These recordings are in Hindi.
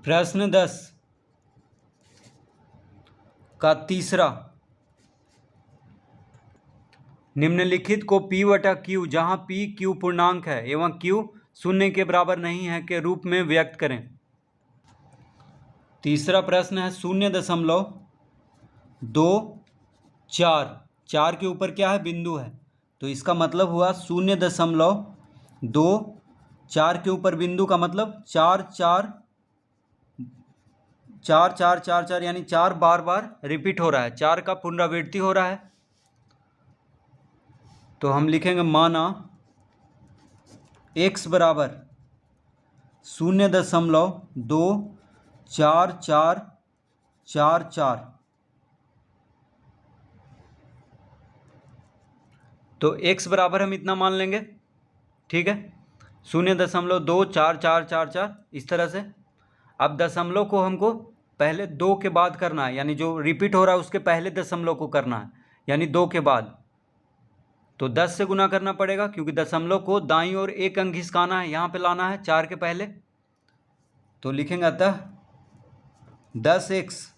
प्रश्न 10 का तीसरा, निम्नलिखित को P बटा Q, जहाँ P Q पूर्णांक है एवं Q शून्य के बराबर नहीं है, के रूप में व्यक्त करें। तीसरा प्रश्न है 0.24, 4 के ऊपर क्या है, बिंदु है, तो इसका मतलब हुआ 0.24 के ऊपर बिंदु का मतलब 4 4 4 4 4 4 यानी 4 बार बार रिपीट हो रहा है, 4 का पुनरावृत्ति हो रहा है। तो हम लिखेंगे माना x बराबर 0.24444। तो x बराबर हम इतना मान लेंगे, ठीक है, 0.24444 इस तरह से। अब दशमलव को हमको पहले 2 के बाद करना है, यानी जो रिपीट हो रहा है उसके पहले दशमलव को करना है, यानी 2 के बाद। तो 10 से गुना करना पड़ेगा, क्योंकि दशमलव को दाईं ओर एक अंक खिसकाना है, यहाँ पे लाना है 4 के पहले। तो लिखेंगे अतः 10x,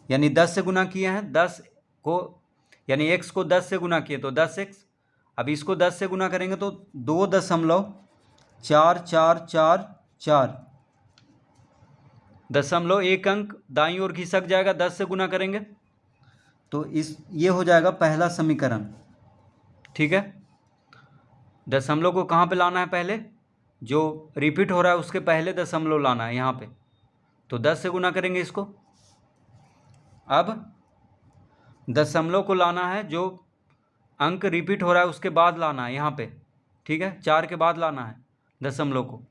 यानी 10 से गुना किए हैं, 10 को यानी x को 10 से गुना किए तो 10x। अब इसको 10 से गुना करेंगे तो 2.4444, दशमलव एक अंक दाईं ओर खिसक जाएगा 10 से गुना करेंगे, तो ये हो जाएगा पहला समीकरण, ठीक है। दशमलव को कहाँ पे लाना है, पहले जो रिपीट हो रहा है उसके पहले दशमलव लाना है यहाँ पे, तो 10 से गुना करेंगे इसको। अब दशमलव को लाना है जो अंक रिपीट हो रहा है उसके बाद लाना है यहाँ पे, ठीक है, 4 के बाद लाना है दशमलव को।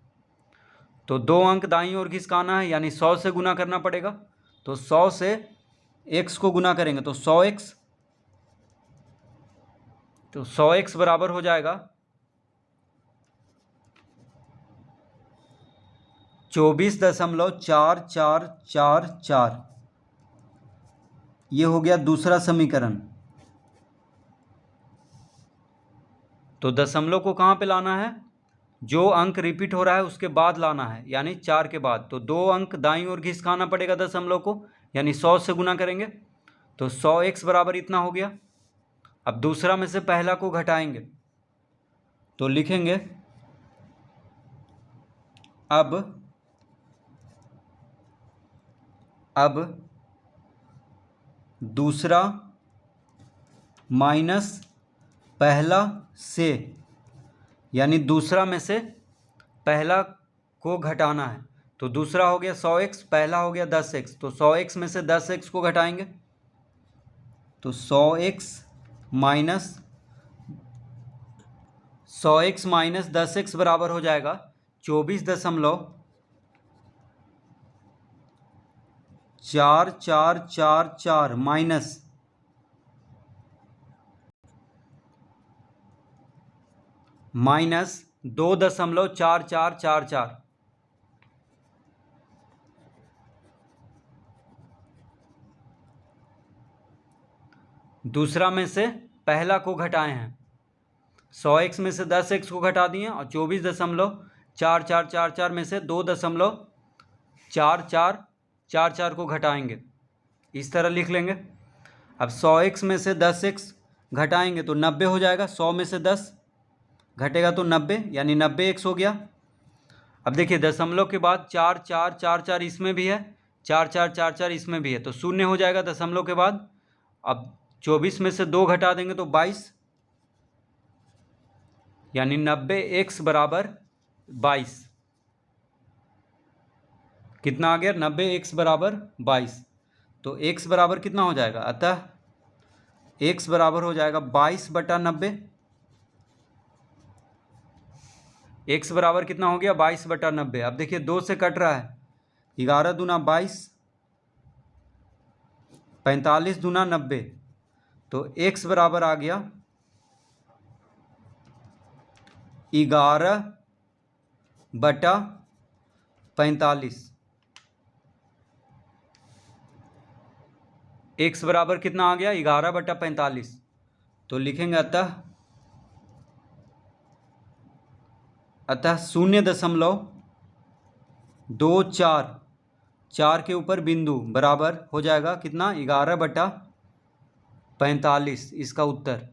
तो 2 अंक दाईं ओर खिसकाना है, यानी 100 से गुना करना पड़ेगा। तो 100 से x को गुना करेंगे तो 100x, तो 100x बराबर हो जाएगा 24.4444। ये हो गया दूसरा समीकरण। तो दशमलव को कहाँ पे लाना है, जो अंक रिपीट हो रहा है उसके बाद लाना है, यानी 4 के बाद। तो 2 अंक दाईं ओर खिसकाना पड़ेगा दशमलव को, यानी 100 से गुना करेंगे तो 100x बराबर इतना हो गया। अब दूसरा में से पहला को घटाएंगे तो लिखेंगे अब दूसरा माइनस पहला से, यानी दूसरा में से पहला को घटाना है। तो दूसरा हो गया 100x, पहला हो गया 10x, तो 100x में से 10x को घटाएंगे तो 100x माइनस 10x बराबर हो जाएगा 24.4444 माइनस 2.4444। दूसरा में से पहला को घटाए हैं, 100x में से 10x को घटा दिए और 24.4444 में से 2.4444 को घटाएंगे, इस तरह लिख लेंगे। अब 100x में से 10x घटाएंगे तो 90 हो जाएगा, 100 में से 10 घटेगा तो 90, यानी 90x हो गया। अब देखिए दशमलव के बाद 4 4 4 4 इसमें भी है, 4 4 4 4 इसमें भी है, तो शून्य हो जाएगा दशमलव के बाद। अब 24 में से 2 घटा देंगे तो 22, यानी 90x बराबर 22। कितना आ गया, 90x बराबर 22। तो x बराबर कितना हो जाएगा, अतः x बराबर हो जाएगा 22/90। x बराबर कितना हो गया, 22/90। अब देखिए 2 से कट रहा है, 11 दूना 22, 45 दूना 90, तो x बराबर आ गया 11/45। x बराबर कितना आ गया, 11/45। तो लिखेंगे अतः 0.24 2 4, 4 के ऊपर बिंदु बराबर हो जाएगा कितना, 11/45 इसका उत्तर।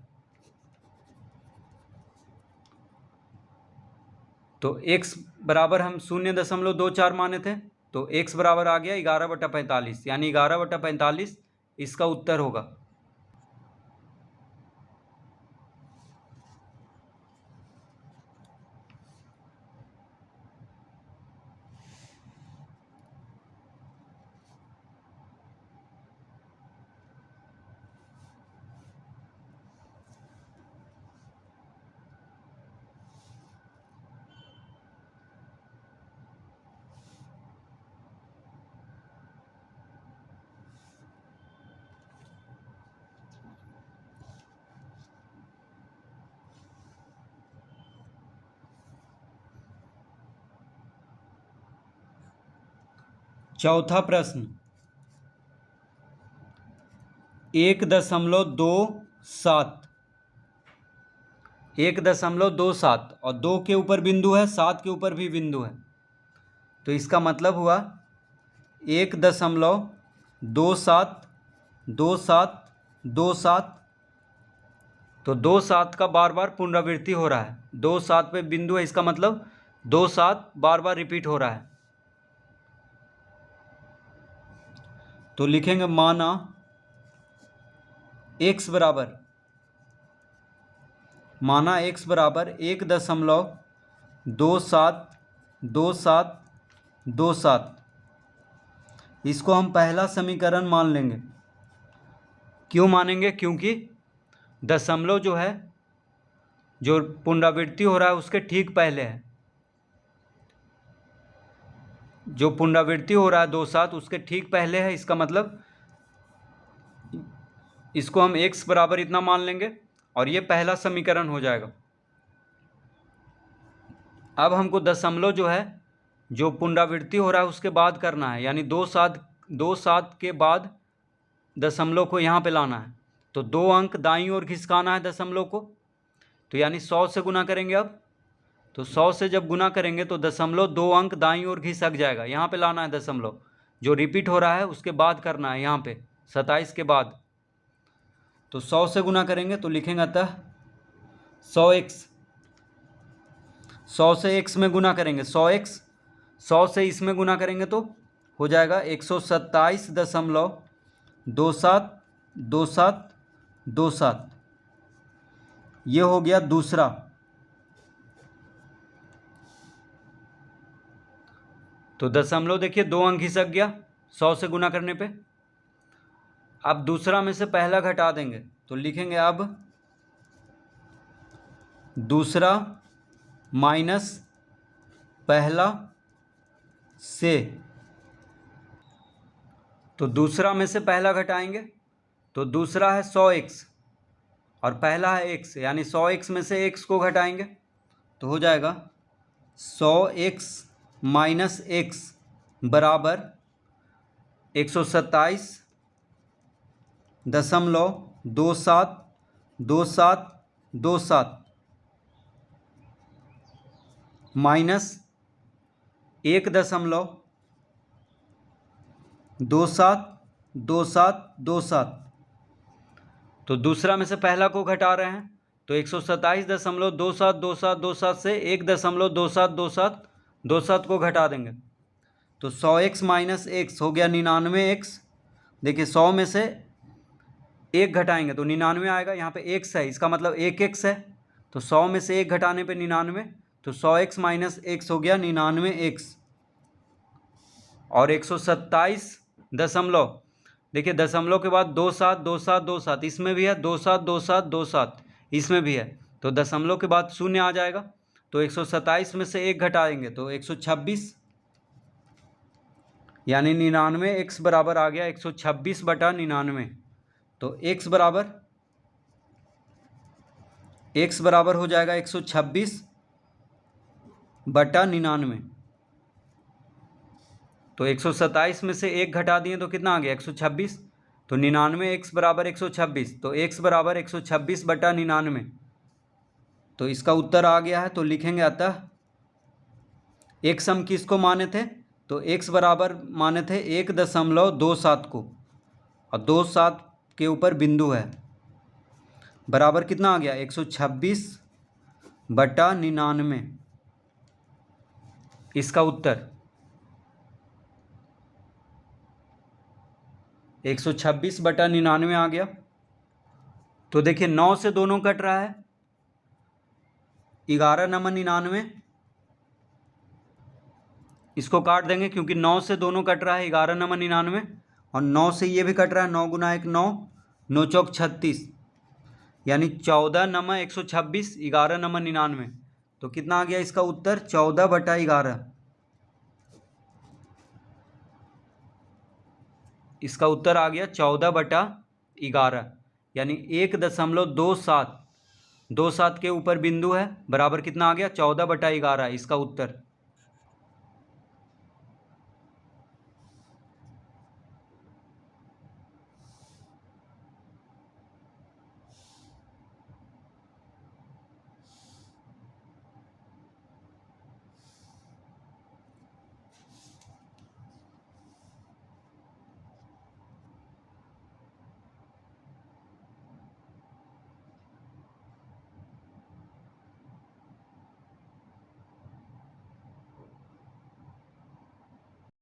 तो x बराबर हम 0.24 माने थे, तो x बराबर आ गया 11/45, यानी 11/45 इसका उत्तर होगा। चौथा प्रश्न, 1.27, 1.27 और 2 के ऊपर बिंदु है, 7 के ऊपर भी बिंदु है, तो इसका मतलब हुआ 1.27 2 7 2 7। तो 2 7 का बार बार पुनरावृत्ति हो रहा है, 2 7 पे बिंदु है, इसका मतलब 2 7 बार बार रिपीट हो रहा है। तो लिखेंगे माना x बराबर 1.272727, इसको हम पहला समीकरण मान लेंगे। क्यों मानेंगे? क्योंकि दशमलव जो है, जो पुनरावृत्ति हो रहा है उसके ठीक पहले है, जो पुनरावृत्ति हो रहा है 2 7 उसके ठीक पहले है, इसका मतलब इसको हम x बराबर इतना मान लेंगे और ये पहला समीकरण हो जाएगा। अब हमको दशमलव जो है, जो पुनरावृत्ति हो रहा है उसके बाद करना है, यानी 2 7 के बाद दशमलव को यहाँ पे लाना है। तो 2 अंक दाईं ओर खिसकाना है दशमलव को, तो यानी 100 से गुना करेंगे। अब तो 100 से जब गुना करेंगे तो दशमलव 2 अंक दाईं ओर खिसक जाएगा, यहाँ पे लाना है दशमलव, जो रिपीट हो रहा है उसके बाद करना है, यहाँ पे 27 के बाद। तो 100 से गुना करेंगे तो लिखेंगे अतः 100x, 100 से x में गुना करेंगे 100x, 100 से इसमें गुना करेंगे तो हो जाएगा 127.272727। ये हो गया दूसरा। तो दशमलव देखिए 2 अंक खिसक गया 100 से गुना करने पे। अब दूसरा में से पहला घटा देंगे तो लिखेंगे अब दूसरा माइनस पहला से। तो दूसरा में से पहला घटाएंगे तो दूसरा है 100x और पहला है x, यानी 100x में से x को घटाएंगे तो हो जाएगा 100x माइनस x बराबर 127.272727 माइनस 1.272727। तो दूसरा में से पहला को घटा रहे हैं तो 127.272727 से 1.272727 को घटा देंगे तो 100x माइनस x हो गया 99x। देखिए 100 में से 1 घटाएंगे तो 99 आएगा, यहाँ पे x है, इसका मतलब 1x है, तो 100 में से 1 घटाने पे 99, तो 100x माइनस x हो गया 99x। और 127 दशमलव, देखिए दशमलव के बाद 272727 इसमें भी है, 272727 इसमें भी है, तो दशमलव के बाद 0 आ जाएगा। तो 127 में से 1 घटाएंगे तो 126, यानी 99x बराबर आ गया 126/99। तो x बराबर हो जाएगा 126/99। तो 127 में से 1 घटा दिए तो कितना आ गया 126, तो 99x बराबर 126, तो x बराबर 126/99। तो इसका उत्तर आ गया है। तो लिखेंगे अतः x हम किसको माने थे, तो x बराबर माने थे 1.27 को, और 2.7 के ऊपर बिंदु है, बराबर कितना आ गया 126/99। इसका उत्तर 126/99 आ गया। तो देखिए 9 से दोनों कट रहा है, 11×99, इसको काट देंगे क्योंकि 9 से दोनों कट रहा है 11×99, और 9 से ये भी कट रहा है, 9 × 1 9, 9 चौक 36, यानी 14×126, 11×99। तो कितना आ गया इसका उत्तर 14/11। इसका उत्तर आ गया 14/11, यानी 1.27 के ऊपर बिंदु है, बराबर कितना आ गया 14/11, इसका उत्तर।